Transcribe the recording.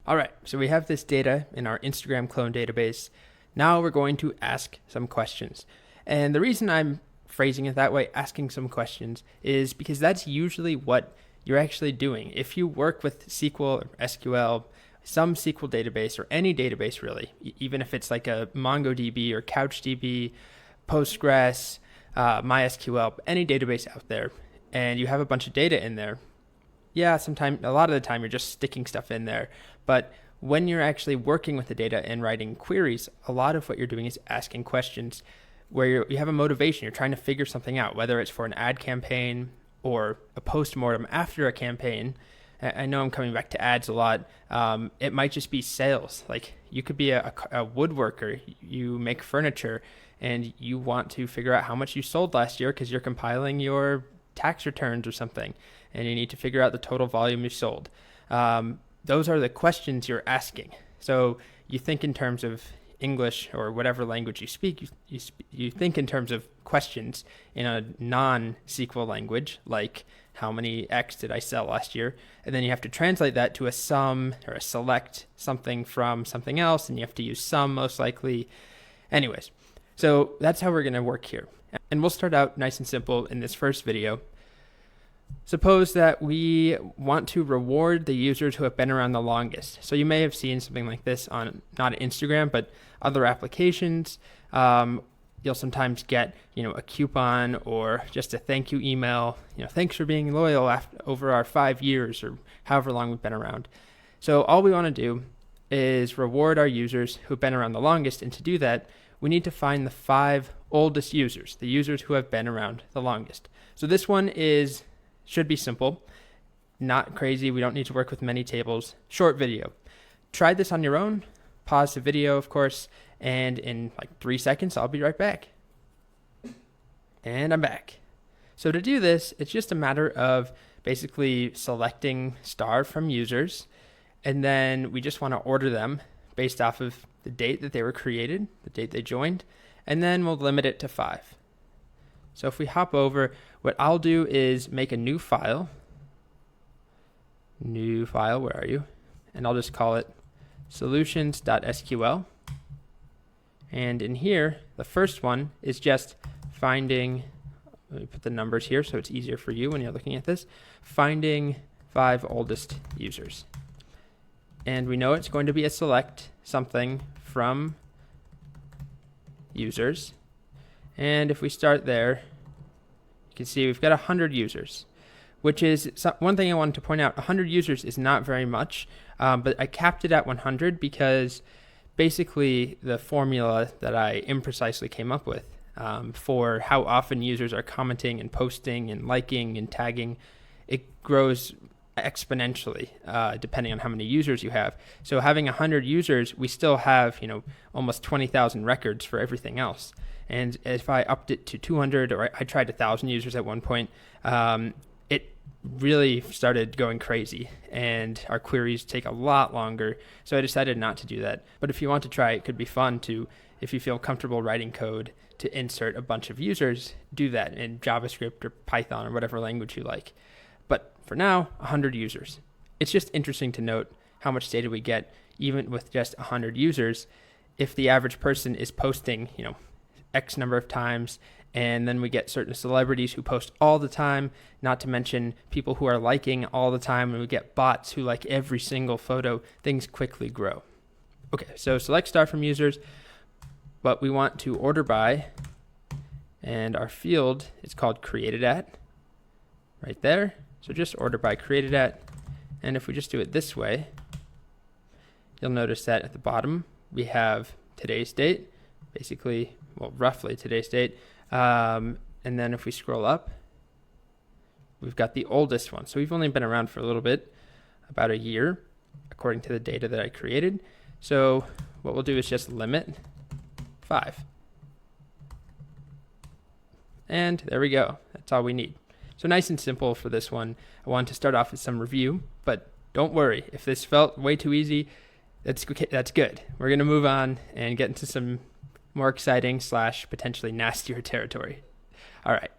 All right, so we have this data in our Instagram clone database. Now we're going to ask some questions. And the reason I'm phrasing it that way, asking some questions, is because that's usually what you're actually doing. If you work with SQL or SQL, some SQL database or any database really, even if it's like a MongoDB or CouchDB, Postgres, MySQL, any database out there, and you have a bunch of data in there, yeah, sometimes, a lot of the time you're just sticking stuff in there. But when you're actually working with the data and writing queries, a lot of what you're doing is asking questions where you have a motivation. You're trying to figure something out, whether it's for an ad campaign or a post-mortem after a campaign. I know I'm coming back to ads a lot. It might just be sales. Like you could be a woodworker, you make furniture, and you want to figure out how much you sold last year because you're compiling your tax returns or something, and you need to figure out the total volume you sold. Those are the questions you're asking. So you think in terms of English or whatever language you speak, you think in terms of questions in a non-SQL language, like how many X did I sell last year? And then you have to translate that to a sum or a select something from something else, and you have to use sum most likely. Anyways, so that's how we're going to work here. And we'll start out nice and simple in this first video. Suppose that we want to reward the users who have been around the longest. So you may have seen something like this on not Instagram, but other applications. You'll sometimes get, a coupon or just a thank you email. Thanks for being loyal over our 5 years or however long we've been around. So all we want to do is reward our users who've been around the longest. And to do that, we need to find the 5 oldest users, the users who have been around the longest. So this one should be simple, not crazy. We don't need to work with many tables. Short video. Try this on your own. Pause the video, of course, and in like 3 seconds, I'll be right back. And I'm back. So to do this, it's just a matter of basically selecting star from users, and then we just want to order them based off of the date that they were created, the date they joined, and then we'll limit it to 5. So if we hop over, what I'll do is make a new file. New file, where are you? And I'll just call it solutions.sql. And in here, the first one is just finding, let me put the numbers here so it's easier for you when you're looking at this, finding 5 oldest users. And we know it's going to be a select something from users. And if we start there, you can see we've got 100 users, which is one thing I wanted to point out. 100 users is not very much, but I capped it at 100 because basically the formula that I imprecisely came up with for how often users are commenting and posting and liking and tagging, it grows exponentially depending on how many users you have. So having 100 users, we still have almost 20,000 records for everything else. And if I upped it to 200, or I tried 1,000 users at one point, it really started going crazy, and our queries take a lot longer. So I decided not to do that. But if you want to try, it could be fun to, if you feel comfortable writing code to insert a bunch of users, do that in JavaScript or Python or whatever language you like. But for now, 100 users. It's just interesting to note how much data we get even with just 100 users. If the average person is posting, X number of times, and then we get certain celebrities who post all the time, not to mention people who are liking all the time, and we get bots who like every single photo, things quickly grow. Okay, so select star from users, but we want to order by, and our field is called created at, right there. So just order by created at, and if we just do it this way, you'll notice that at the bottom we have today's date, basically, well, roughly today's date. And then if we scroll up, we've got the oldest one. So we've only been around for a little bit, about a year, according to the data that I created. So what we'll do is just limit 5. And there we go. That's all we need. So nice and simple for this one. I wanted to start off with some review, but don't worry. If this felt way too easy, that's good. We're going to move on and get into some more exciting / potentially nastier territory. All right.